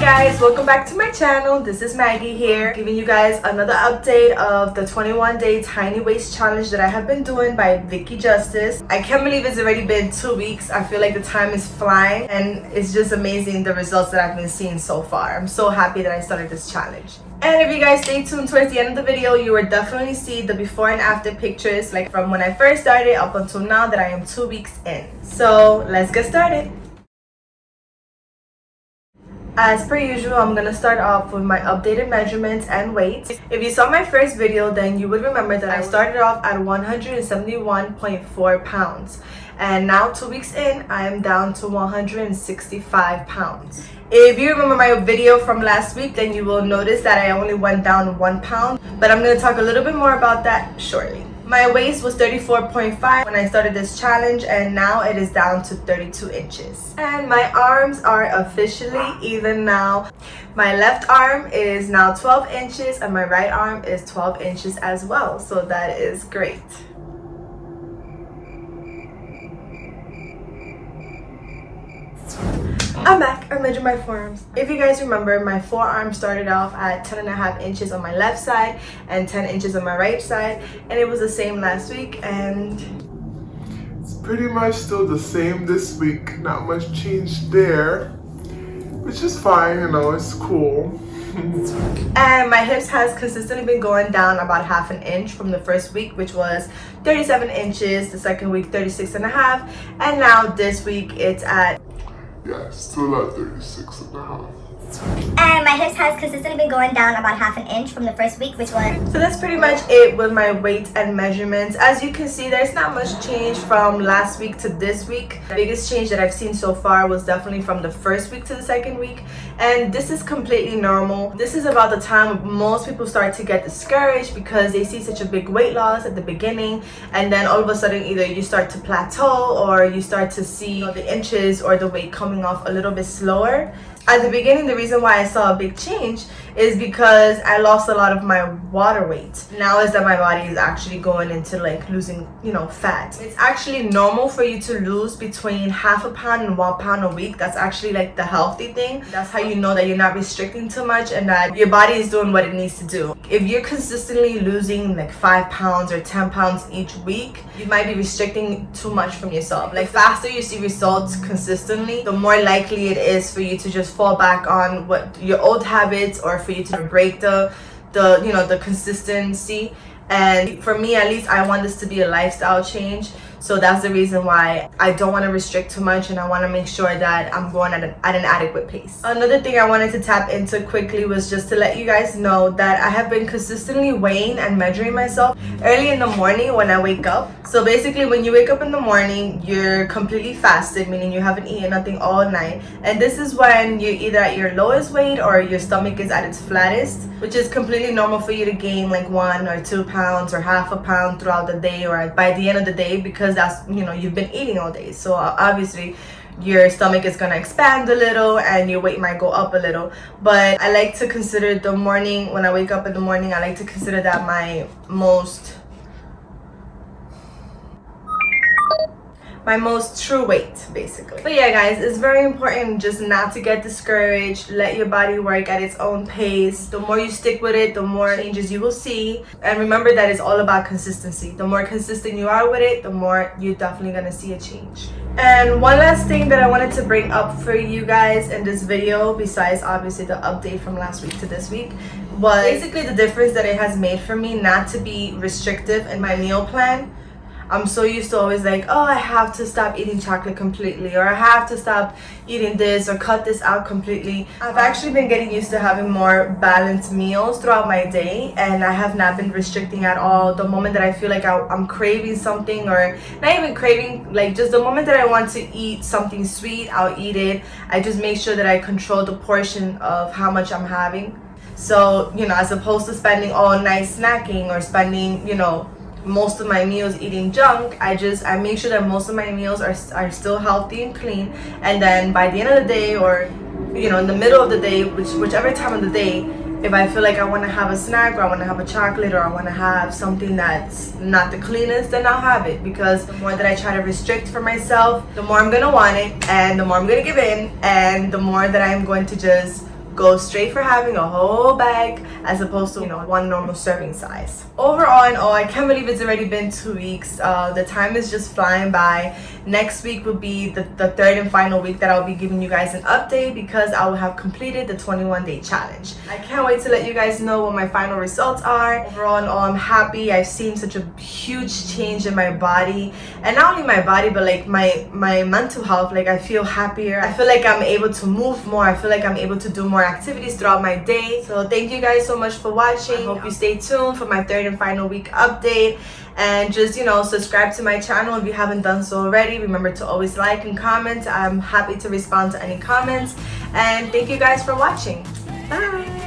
guys, welcome back to my channel. This is Maggie here, giving you guys another update of the 21-day tiny waist challenge that I have been doing by Vicky Justiz. I can't believe it's already been 2 weeks. I feel like the time is flying and it's just amazing the results that I've been seeing so far. I'm so happy that I started this challenge. And if you guys stay tuned towards the end of the video, you will definitely see the before and after pictures, like from when I first started up until now that I am 2 weeks in. So let's get started. As per usual, I'm gonna start off with my updated measurements and weights. If you saw my first video, then you would remember that I started off at 171.4 pounds. And now 2 weeks in, I am down to 165 pounds. If you remember my video from last week, then you will notice that I only went down 1 pound, but I'm gonna talk a little bit more about that shortly. My waist was 34.5 when I started this challenge, and now it is down to 32 inches. And my arms are officially even now. My left arm is now 12 inches and my right arm is 12 inches as well, so that is great. I'm back. I measured my forearms. If you guys remember, my forearm started off at 10.5 inches on my left side and 10 inches on my right side, and it was the same last week, and it's pretty much still the same this week. Not much change there, which is fine, you know, it's cool. And my hips has consistently been going down about 1/2 inch from the first week, which was 37 inches, the second week 36.5, and now this week it's at still at 36.5. And my hips has consistently been going down about 1/2 inch from the first week, which was... So that's pretty much it with my weight and measurements. As you can see, there's not much change from last week to this week. The biggest change that I've seen so far was definitely from the first week to the second week. And this is completely normal. This is about the time most people start to get discouraged because they see such a big weight loss at the beginning. And then all of a sudden, either you start to plateau or you start to see the inches or the weight coming off a little bit slower. At the beginning, the reason why I saw a big change is because I lost a lot of my water weight. Now is that my body is actually going into like losing, fat. It's actually normal for you to lose between 1/2 pound and 1 pound a week. That's actually like the healthy thing. That's how you know that you're not restricting too much and that your body is doing what it needs to do. If you're consistently losing like 5 pounds or 10 pounds each week, you might be restricting too much from yourself. Like faster you see results consistently, the more likely it is for you to just fall back on what your old habits, or for you to break the consistency. And for me, at least, I want this to be a lifestyle change. So that's the reason why I don't want to restrict too much, and I want to make sure that I'm going at an adequate pace. Another thing I wanted to tap into quickly was just to let you guys know that I have been consistently weighing and measuring myself early in the morning when I wake up. So basically, when you wake up in the morning, you're completely fasted, meaning you haven't eaten nothing all night. And this is when you're either at your lowest weight or your stomach is at its flattest, which is completely normal for you to gain like 1 or 2 pounds or 1/2 pound throughout the day or by the end of the day, because that's, you've been eating all day. So obviously your stomach is going to expand a little and your weight might go up a little. But I like to consider the morning, when I wake up in the morning, I like to consider that my most true weight, basically. But yeah, guys, it's very important just not to get discouraged. Let your body work at its own pace. The more you stick with it, the more changes you will see. And remember that it's all about consistency. The more consistent you are with it, the more you're definitely gonna see a change. And one last thing that I wanted to bring up for you guys in this video, besides obviously the update from last week to this week, was basically the difference that it has made for me not to be restrictive in my meal plan. I'm so used to always like, oh, I have to stop eating chocolate completely, or I have to stop eating this or cut this out completely. I've actually been getting used to having more balanced meals throughout my day, and I have not been restricting at all. The moment that I feel like I'm craving something, or not even craving, like just the moment that I want to eat something sweet, I'll eat it. I just make sure that I control the portion of how much I'm having. So, as opposed to spending all night snacking or spending, most of my meals eating junk, I make sure that most of my meals are still healthy and clean. And then by the end of the day, or in the middle of the day, whichever time of the day, if I feel like I want to have a snack, or I want to have a chocolate, or I want to have something that's not the cleanest, then I'll have it. Because the more that I try to restrict for myself, the more I'm going to want it, and the more I'm going to give in, and the more that I'm going to just go straight for having a whole bag as opposed to, you know, one normal serving size. Overall and all, I can't believe it's already been 2 weeks. The time is just flying by. Next week will be the third and final week that I'll be giving you guys an update because I will have completed the 21-day challenge. I can't wait to let you guys know what my final results are. Overall and all, I'm happy. I've seen such a huge change in my body, and not only my body but like my mental health. Like I feel happier. I feel like I'm able to move more. I feel like I'm able to do more activities throughout my day. So thank you guys so much for watching. I hope you stay tuned for my third and final week update, and just, you know, subscribe to my channel if you haven't done so already. Remember to always like and comment. I'm happy to respond to any comments, and thank you guys for watching. Bye.